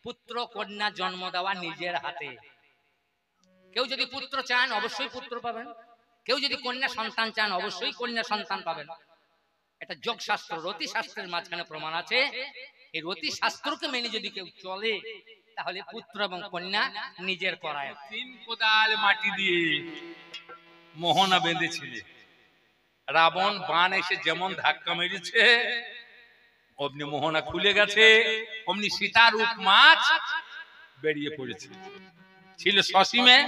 পুত্র কন্যা জন্ম দেওয়া নিজের হাতে। কেউ যদি পুত্র চান অবশ্যই পুত্র পাবেন, কেউ যদি কন্যা সন্তান চান অবশ্যই কন্যা সন্তান পাবেন। এটা যোগ শাস্ত্র, রতি শাস্ত্রের মাঝখানে প্রমাণ আছে। এই রতি শাস্ত্রকে মেনে যদি কেউ চলে তাহলে পুত্র এবং কন্যা নিজের করায়। 3 কোদাল মাটি দিয়ে মোহনা বেঁধেছিল, রাবণ বান এসে যেমন ধাক্কা মেরেছে অমনি মোহনা খুলে গেছে, অমনি সীতার রূপ মাছ বেরিয়ে পড়েছে। ছিল সসীমে,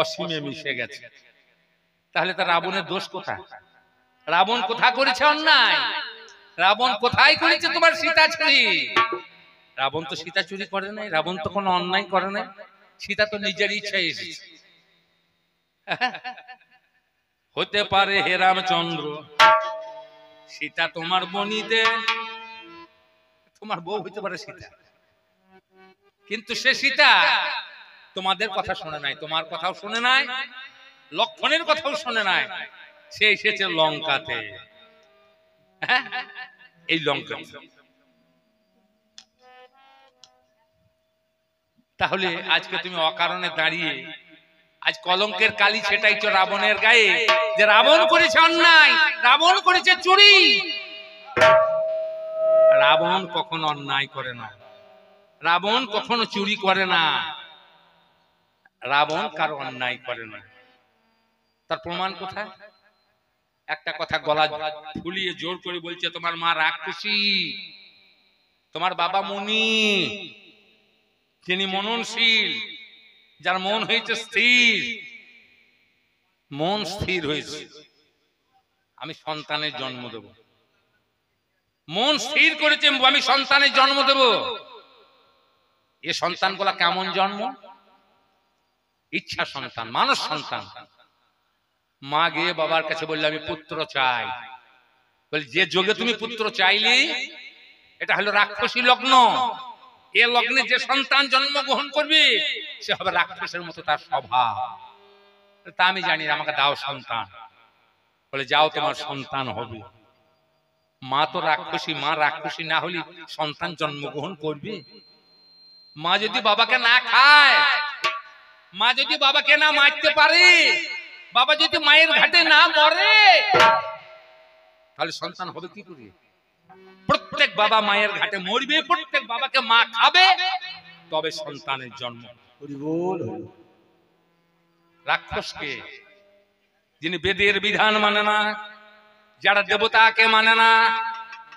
অসীমে মিশে গেছে। তাহলে তার রাবণের দোষ কোথায়? রাবণ কোথায় করেছে অন্যায়? রাবণ কোথায় করেছে তোমার সীতা চুরি? রাবণ তো সীতা চুরি করে নাই, রাবণ তো কোনো অন্যায় করে নাই। সীতা তো নিজের ইচ্ছায় এসেছে। হতে পারে হে রামচন্দ্র সীতা তোমার বনিতে, তোমার বউ হইতে পারে সীতা, কিন্তু সে সীতা তোমাদের কথা শুনে নাই, তোমার কথাও শুনে নাই, লক্ষণের কথাও শুনে নাই। সে এসেছে লঙ্কাতে। এই লঙ্কা। তাহলে আজকে তুমি অকারণে দাঁড়িয়ে আজ কলঙ্কের কালি ছেটাইছো রাবণের গায়ে, যে রাবণ করেছে অন্যায়, রাবণ করেছে চুরি। রাবণ কখনো অন্যায় করে না, রাবণ কখনো চুরি করে না, রাবণ কারো অন্যায় করে না। তার প্রমাণ কোথায়? একটা কথা গলা ফুলিয়ে জোর করে বলছে, তোমার মা রাক্ষসী, তোমার বাবা মুনি, তিনি মননশীল, যার মন হয়েছে স্থির, মন স্থির হয়েছে আমি সন্তানের জন্ম দেব, মন স্থির করেছে আমি সন্তানের জন্ম দেব। এ সন্তানগুলা কেমন জন্ম? ইচ্ছা সন্তান, মানস সন্তান। মা গিয়ে বাবার কাছে বললে আমি পুত্র চাই। বলে যে যোগে তুমি পুত্র চাইলে এটা হলো রাক্ষসী লগ্ন, এ লগ্নে যে সন্তান জন্মগ্রহণ করবে সে হবে রাক্ষসের মতো তার স্বভাব। তা আমি জানি, আমাকে দাও সন্তান। বলে যাও তোমার সন্তান হবে। মা তো রাক্ষসী, মা রাক্ষসী না হলে সন্তান জন্মগ্রহণ করবে? মা যদি বাবাকে না খায়, মা যদি বাবাকে না মারতে পারে, বাবা যদি মায়ের ঘাটে না মরে, তাহলে সন্তান হবে কি করে? প্রত্যেক বাবা মায়ের ঘাটে মরবে, প্রত্যেক বাবাকে মা খাবে, তবে সন্তানের জন্ম। রাক্ষসকে, যিনি বেদের বিধান মানে না, যারা দেবতাকে মানে না,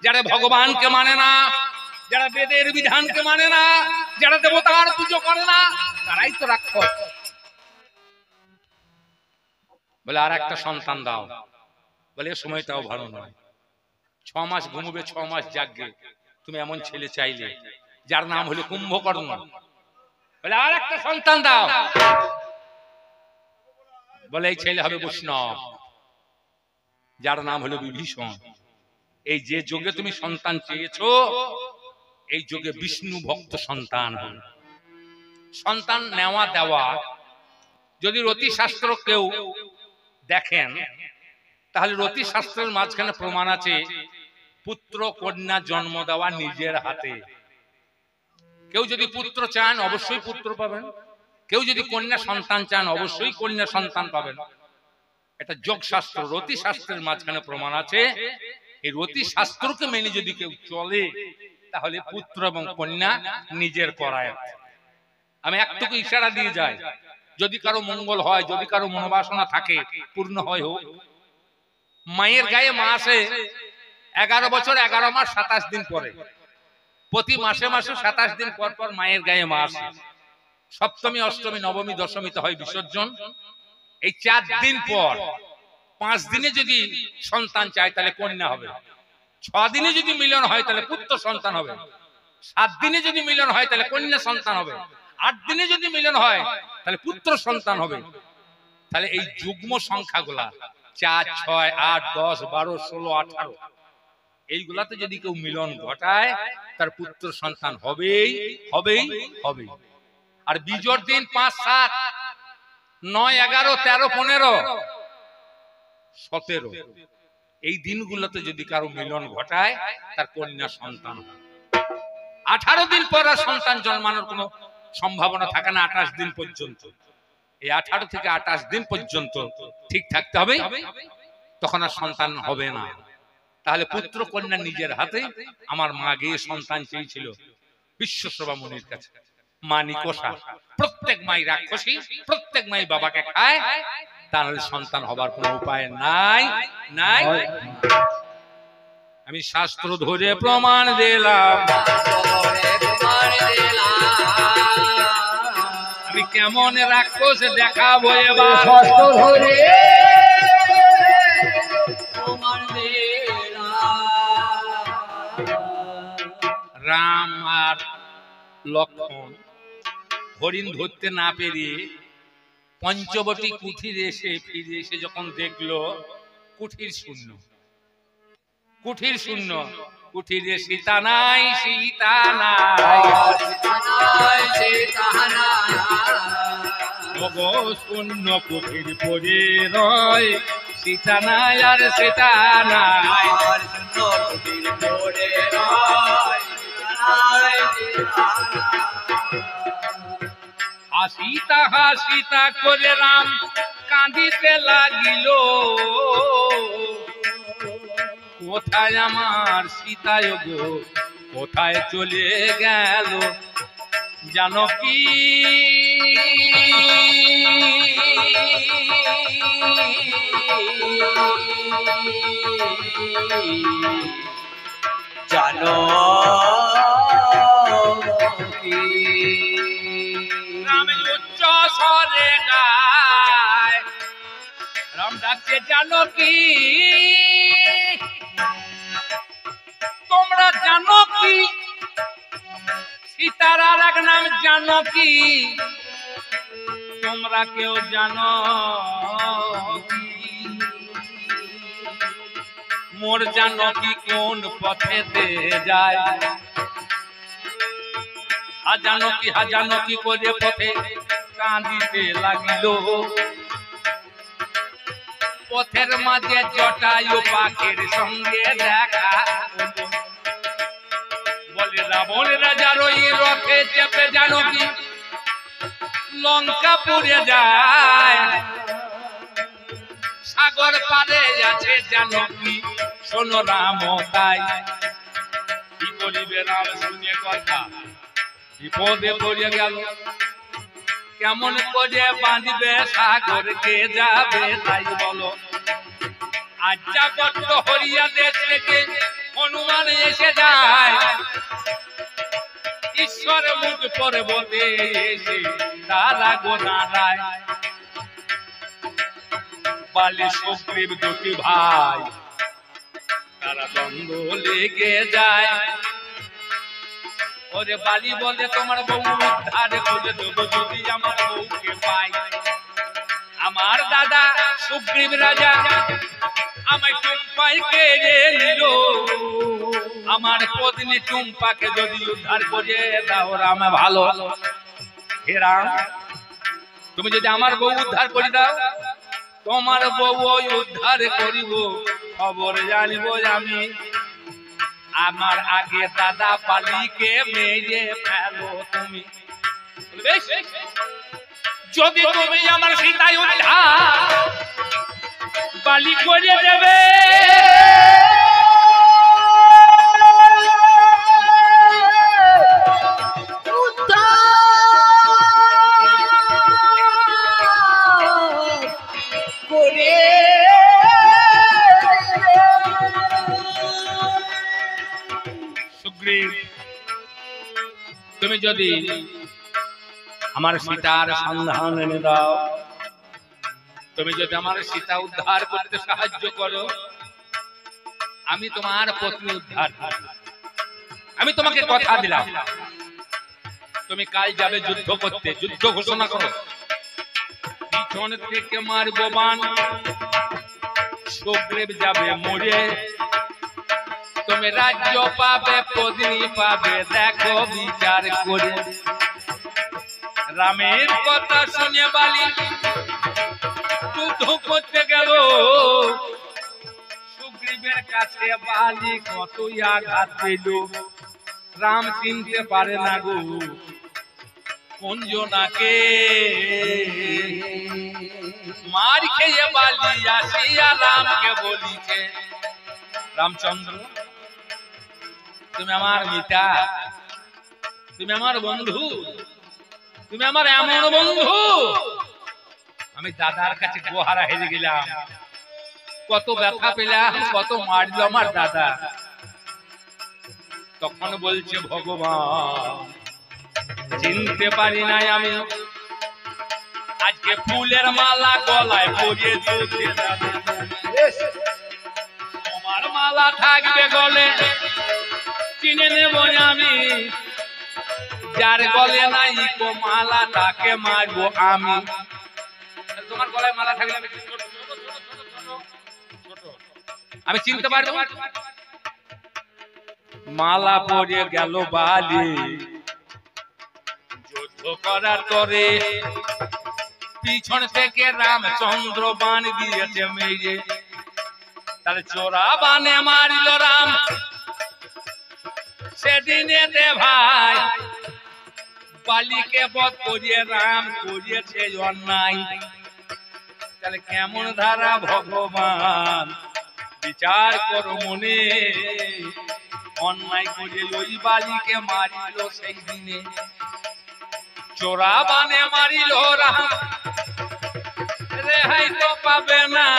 যারা ভগবানকে মানে না, যারা বেদের বিধানকে মানে না, যারা দেবতার পুজো করে না, তারাই তো রাক্ষস। বলে আর একটা সন্তান দাও। বলে সময়টাও ভালো নয়, 6 মাস ঘুমবে, 6 মাস জাগবে, তুমি এমন ছেলে চাইলে যার নাম হলো কুম্ভকর্ণ। বলে আর একটা সন্তান দাও। বলে এই ছেলে হবে বৈষ্ণব, যার নাম হলো বিভীষণ। এই যে যোগে তুমি সন্তান চেয়েছো, এই যোগে বিষ্ণু ভক্ত সন্তান হবে। সন্তান নেওয়া দেওয়া যদি রতি শাস্ত্র কেউ দেখেন, তাহলে রতি শাস্ত্রের মাঝখানে প্রমাণ আছে পুত্র কন্যা জন্ম দেওয়া নিজের হাতে। কেউ যদি পুত্র চান অবশ্যই পুত্র পাবেন, কেউ যদি কন্যা সন্তান চান অবশ্যই কন্যা সন্তান পাবেন। এটা যোগ শাস্ত্র, রতি শাস্ত্রের মাঝখানে প্রমাণ আছে। এই রতি শাস্ত্রকে মেনে যদি কেউ চলে তাহলে পুত্র এবং কন্যা নিজের করায়। আমি একটুকু ইশারা দিয়ে যাই, যদি কারো মঙ্গল হয়, যদি কারো মনোবাসনা থাকে, পূর্ণ হয় হোক। মায়ের গায়ে মাসে 11 বছর 11 মাস 27 দিন পরে, প্রতি মাসে মাসে 27 দিন পর পর মায়ের গায়ে মা আসে। সপ্তমী, অষ্টমী, নবমী, দশমীতে হয় বিসর্জন। এই 4 দিন পর 5 দিনে যদি সন্তান চায় তাহলে কন্যা হবে, 6 দিনে যদি মিলন হয় তাহলে পুত্র সন্তান হবে, 7 দিনে যদি মিলন হয় তাহলে কন্যা সন্তান হবে, 8 দিনে যদি মিলন হয় তাহলে পুত্র সন্তান হবে। তাহলে এই যুগ্ম সংখ্যাগুলা 4, 6, 8, 10, 12, 16, 18 এইগুলাতে যদি কেউ মিলন ঘটায় তার পুত্র সন্তান হবেই হবেই হবে। আর বিজোড় দিন 5, 7, 9, 11, 13, 15, 17 এই দিনগুলোতে যদি কারো মিলন ঘটায় তার কন্যা সন্তান হয়। 18 দিন পর আর সন্তান জন্মানোর কোনো সম্ভাবনা থাকে না 28 দিন পর্যন্ত। এই 18 থেকে 28 দিন পর্যন্ত ঠিক থাকতে হবে, তখন আর সন্তান হবে না। তাহলে পুত্র কন্যা নিজের হাতে আমার মা গিয়ে সন্তান চেয়েছিল বিশ্বশ্রবা মুনির কাছে। মা নিকষা, প্রত্যেক মাই রাক্ষসী, প্রত্যেক মাই বাবাকে খায়, তাহলে সন্তান হবার কোনো উপায় নাই। নাই আমি শাস্ত্র ধরে প্রমাণ দিলাম, আমি কেমন রাক্ষস দেখাবো এবার। শাস্ত্র ধরে রাম আর লক্ষ্মণ হরিণ ধরতে না পেরিয়ে পঞ্চবটী কুঠির এসে ফিরে এসে যখন দেখলো কুঠির শূন্য, কুঠির শূন্য, কুঠিরে সীতা নাই, সীতা নাই, শূন্য কুঠির পরে রয়, সীতা নাই আর সীতা নাই। হাসিতা হাসিতা করে রাম কাঁদিতে লাগিল, কোথায় আমার সীতায় গো, কোথায় চলে গেল জানকী। জানো রাম উচ্চ স্বরে গায়, রাম ডাকছে জানকী। তোমরা জানো কি সীতার আর এক নাম জানকী? তোমরা কেউ জানো কি মোর জানকী কোন পথেতে যায়? হাজানকি করে পথে কাঁদিতে লাগিল, পথের মাঝে জটায়ু পাখির সঙ্গে দেখা হলো। বলে রাবণ রাজার ওই রথে চেপে জানকী লঙ্কা পুড়ে যায়, সাগর পারে আছে জানকী শোনো রাম তাই। কি করিবে রাম শুনে কথা, বিপদে পড়ে গেল, কেমন করে বাঁধবে সাগরকে যাবে তাই বলো। আজ্ঞা বট্ট হরিয়া দেশ থেকে হনুমান এসে যায়, ঈশ্বর মুখ পর্বতে এসে তারা গোনারায়। বালি সুগ্রীব দুটি ভাই তারা দ্বন্দ্ব লেগে যায়। ওরে বালি বলে তোমার বউ উদ্ধার করে দেবো যদি আমার বউকে পাই। আমার দাদা সুগ্রীব রাজা আমায় টুম্পাই কেড়ে নিল, আমার পত্নী টুম্পাকে যদি উদ্ধার করে দাও রাম ভালো। হে রাম, তুমি যদি আমার বউ উদ্ধার করে দাও, তোমার বউ উদ্ধার করিব, খবর জানিব আমি। আমার আগে দাদা বালিকে মেরে ফেলো তুমি। যদি তুমি আমার সীতায় উদ্ধার বালি করে দেবে, সুগ্রীব তুমি যদি আমার সীতার সন্ধান এনে দাও, তুমি যদি আমার সীতা উদ্ধার করতে সাহায্য করো, আমি তোমার পত্নী উদ্ধার করব। আমি তোমাকে কথা দিলাম, তুমি কাল যাবে যুদ্ধ করতে, যুদ্ধ ঘোষণা করো। পিছন থেকে মারব বাণ, সুগ্রীব যাবে মরে, তুমি রাজ্য পাবে পত্নী পাবে, দেখো বিচার করে। রামের কথা শুনে বালি যুদ্ধ করতে গেল, সুগ্রীবের কাছে বালি কতই আঘাত পেল। রাম চিনতে পারে না গো কুঞ্জনাকে, মার খেয়ে বালি আসিয়া রামকে বলিছে, রামচন্দ্র তুমি আমার মিতা, তুমি আমার বন্ধু, তুমি আমার এমন বন্ধু, আমি দাদার কাছে গোহারা হেরে গেলাম, কত ব্যথা পেলাম, কত মারল আমার দাদা। তখন বলছে ভগবান চিনতে পারি নাই আমি, আজকে ফুলের মালা গলায় পরিয়ে দিয়েছে দাদা, তোমার মালা থাকবে গলে চিনে নেব আমি, যার গলে নাই গো মালা তাকে মারবো আমি। তোমার গলায় মালা থাকলে আমি চিনতে পারবো, মালা পরে গেল বালি যুদ্ধ করার তরে, পিছন থেকে রামচন্দ্র বান দিয়েছে মেয়ে, তার চোরা বানে মারিল রাম সেদিনে দে ভাই, বালিকে বধ করিয়ে রাম করিয়েছে অন্যায়। তাহলে কেমন ধারা ভগবান বিচার করো মনে, অন্যায় করে ওই বালিকে মারিল সেই দিনে, চোরা বানে মারিল রাম, রেহাই তো পাবে না,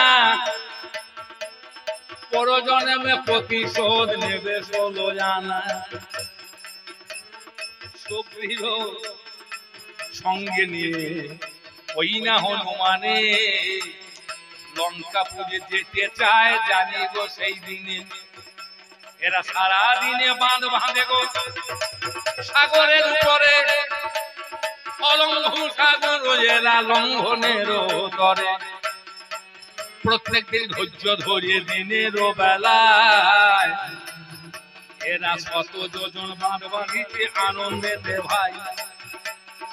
পরজন্মে প্রতিশোধ নেবে 16 জানা। সুগ্রীব সঙ্গে নিয়ে ওই না হনুমানে লঙ্কাপুরে যেতে চায়, জানি গো সেই দিনে এরা সারা দিনে বাঁধ বাঁধে গো সাগরের উপরে, অলঙ্ঘ সাগর এরা লঙ্ঘনের তরে, প্রত্যেক দিন ধৈর্য ধরিয়ে দিনের বেলায় এরা 100 যোজন বাঁধ বাঁধিছে আনন্দেতে ভাই,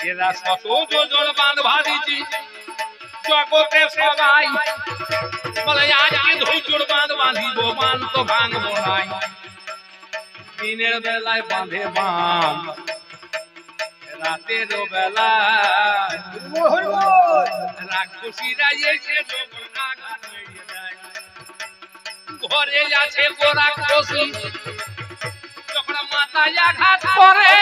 এরা 100 যোজন বাঁধ বাঁধিছি জগতে সবাই, বলে আজকে ধৈর্যর বাঁধ বাঁধিব, বাঁধ তো ভাঙবো নাই, দিনের বেলায় বাঁধে বাঁধ, রাতের বেলায় রাক্ষসীরা এসে যখন আঘাত মেরে দেয়, ঘরে আছে গো রাক্ষসী যখন মাথায় আঘাত করে,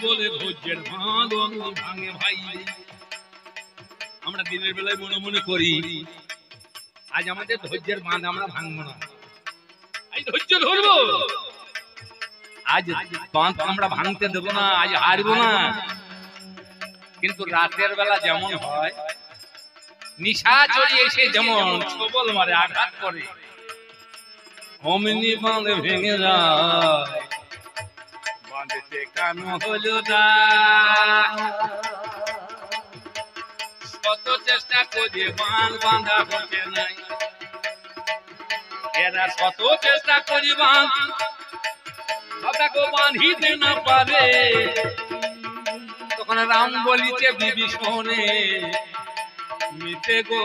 বলে ধৈর্যের বাঁধন ভাঙে ভাই। আমরা দিনের বেলায় মনে মনে করি আজ আমাদের ধৈর্যের বাঁধ আমরা ভাঙবো না, আজ ধৈর্য ধরবো, আজ বাঁধ আমরা ভাঙতে দেবো না, আজ হারবো না। কিন্তু রাতের বেলা যেমন হয়, নিশাচরি এসে যেমন ছবল মারে আঘাত করে, অমনি বাঁধ ভেঙে যায়, বাঁধতে কান হলো না, কত চেষ্টা করে বাঁধ বাঁধা হচ্ছে নাই, এরা কত চেষ্টা করি বাঁধ বাঁধিতে না পারে। তখন রাম বলিছে বিভীষণে, মিতে গো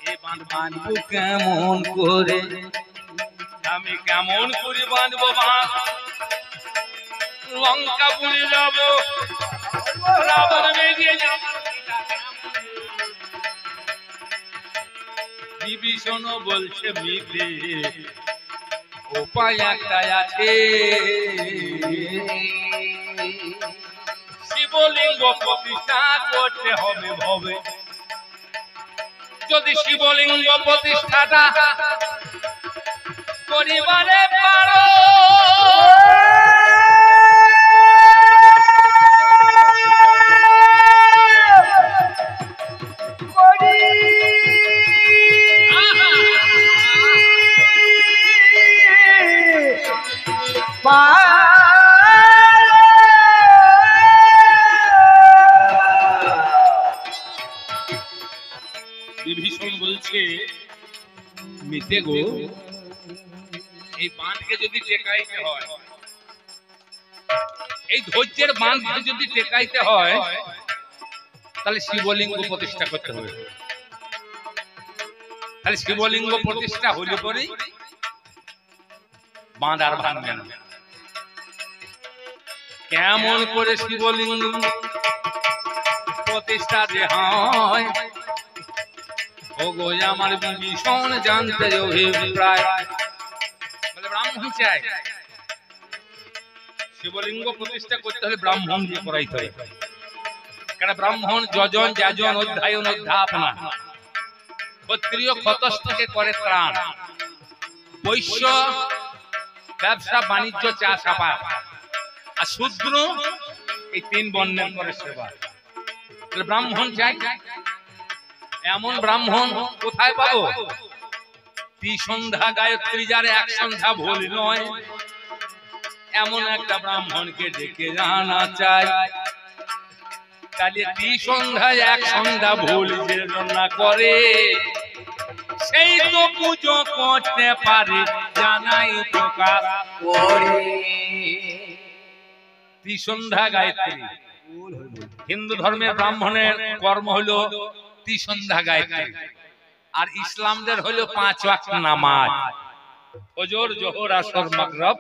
এ বাঁধ বাঁধবো কেমন করে, আমি কেমন করে বাঁধবো বাঁধ, লঙ্কাপুরে যাব, রাবণ বেরিয়ে যাব, বিভীষণ বলছে মিলে উপায় একটা আছে, শিবলিঙ্গ প্রতিষ্ঠা করতে হবে ভবে, যদি শিবলিঙ্গ প্রতিষ্ঠাটা করিবারে পারো, বিভীষণ বলছে বলতে গো, এই বাঁধকে যদি টেকাইতে হয়, এই ধৈর্যের বাঁধকে যদি টেকাইতে হয়, তাহলে শিবলিঙ্গ প্রতিষ্ঠা করতে হবে। তাহলে শিবলিঙ্গ প্রতিষ্ঠা হলে পরেই বাঁধ আর ভাঙবে না। কেমন করে শিবলিঙ্গ প্রতিষ্ঠা যে হয়, ওগো আমার বিভীষণ জানতে অভিপ্রায়। বলে ব্রাহ্মণ চাই, শিবলিঙ্গ প্রতিষ্ঠা করতে হলে ব্রাহ্মণ দিয়ে করাইতে হয়। কেন ব্রাহ্মণ যজন যাজন অধ্যায়ন অধ্যাপনা, ক্ষত্রিয় ক্ষতস্থকে করে ত্রাণ, বৈশ্য ব্যবসা বাণিজ্য চাষাবাদ, আর শূদ্র এই তিন বর্ণের করে সেবা। ব্রাহ্মণ চাই। এমন ব্রাহ্মণ কোথায় পাবো? ত্রিসন্ধ্যা গায়ত্রী যার এক সন্ধ্যা ভুল নয়, এমন একটা ব্রাহ্মণকে ডেকে জানা চাই। তাহলে ত্রিসন্ধ্যায় এক সন্ধ্যা ভুল যে না করে, সেই তো পুজো করতে পারে জানাই প্রকাশ করে। ত্রিসন্ধ্যা গায়ত্রী হিন্দু ধর্মের ব্রাহ্মণের কর্ম হলো ত্রিসন্ধ্যা গায়ত্রী, আর ইসলামদের হলো 5 ওয়াক্ত নামাজ, ফজর জোহর আসর মাগরিব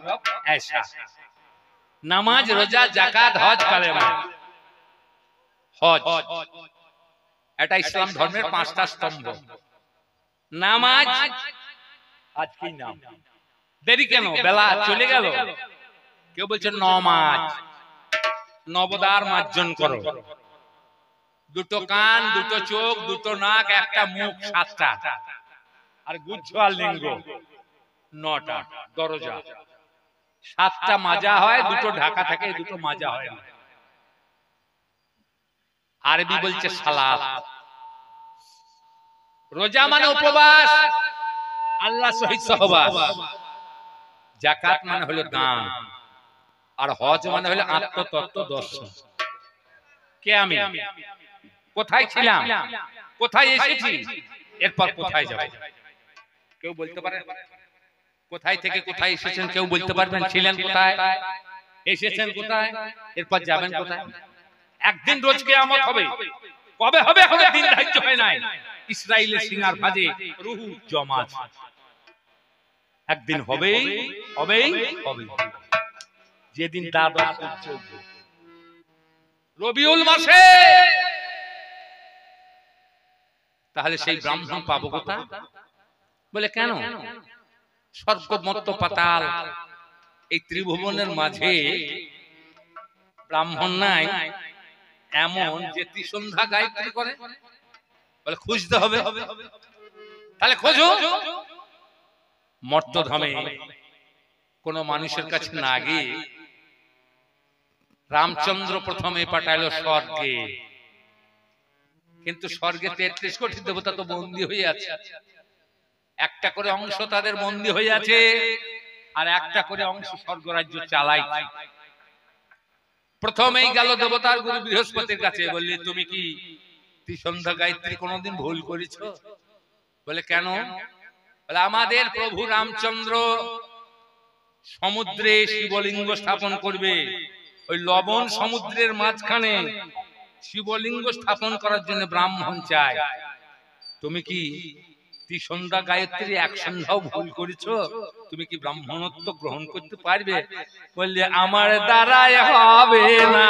এশা। নামাজ, রোজা, যাকাত, হজ, কালেমা। হজ এটা ইসলাম ধর্মের 5টা স্তম্ভ। নামাজ আজকেই নাম, দেরি কেন? বেলা চলে গেল। কেউ বলছে নমাজ, নবদার মার্জন করো। দুটো কান, দুটো চোখ, দুটো নাক, একটা মুখ, 7টা, আর গুচ্ছ আর লিঙ্গ 9টা দরজা। 7টা মাজা হয়, দুটো ঢাকা থাকে, দুটো মাজা হয় না। আরবি বলছে সালাত। রোজা মানে উপবাস, আল্লাহ সহিত সহবাস। যাকাত মানে হলো দান, আর হজ মানে হলো আত্মতত্ত্ব দর্শন। কে আমি, কোথায় ছিলাম, কোথায় এসেছি, এরপর কোথায় যাব? কেউ বলতে পারে? কোথায় থেকে কোথায় এসেছেন কেউ বলতে পারবেন? ছিলেন কোথায়, এসেছেন কোথায়, এরপর যাবেন কোথায়? একদিন রোজ কিয়ামত হবে। কবে হবে এখনো দিন ধার্য হয় নাই। ইসরাইলের সিনার ভাজে রূহ জমা আছে। একদিন হবেই হবেই হবে। যেদিন দাদা রবিউল মাসে, তাহলে সেই ব্রাহ্মণ পাবো কোথায়? বলে কেন? স্বর্গ মর্ত পাতাল এই ত্রিভুবনের মাঝে ব্রাহ্মণ নাই এমন যে ত্রিসন্ধ্যা গায়ত্রী করে? বলে খুঁজতে হবে। তাহলে খোঁজো। মর্তধামে কোন মানুষের কাছে না গিয়ে রামচন্দ্র প্রথমে পাঠালো স্বর্গে। কিন্তু স্বর্গে 33 কোটি দেবতা তো বন্দী হয়ে আছে। একটা করে অংশ তাদের বন্দী হয়ে আছে, আর একটা করে অংশ স্বর্গরাজ্য চালাই। প্রথমেই গেল দেবতার গুরু বৃহস্পতির কাছে, বললি তুমি কি ত্রিসন্ধ্যা গায়ত্রী কোনদিন ভুল করেছো? বলে কেন? বলে আমাদের প্রভু রামচন্দ্র সমুদ্রে শিবলিঙ্গ স্থাপন করবে। ওই লবণ সমুদ্রের মাঝখানে শিবলিঙ্গ স্থাপন করার জন্য ব্রাহ্মণ চাই। তুমি কি ত্রিসন্ধ্যা গায়ত্রী এক সন্ধ্যাও ভুল করেছো? তুমি কি ব্রাহ্মণত্ব গ্রহণ করতে পারবে? বললে আমার দ্বারাই হবে না।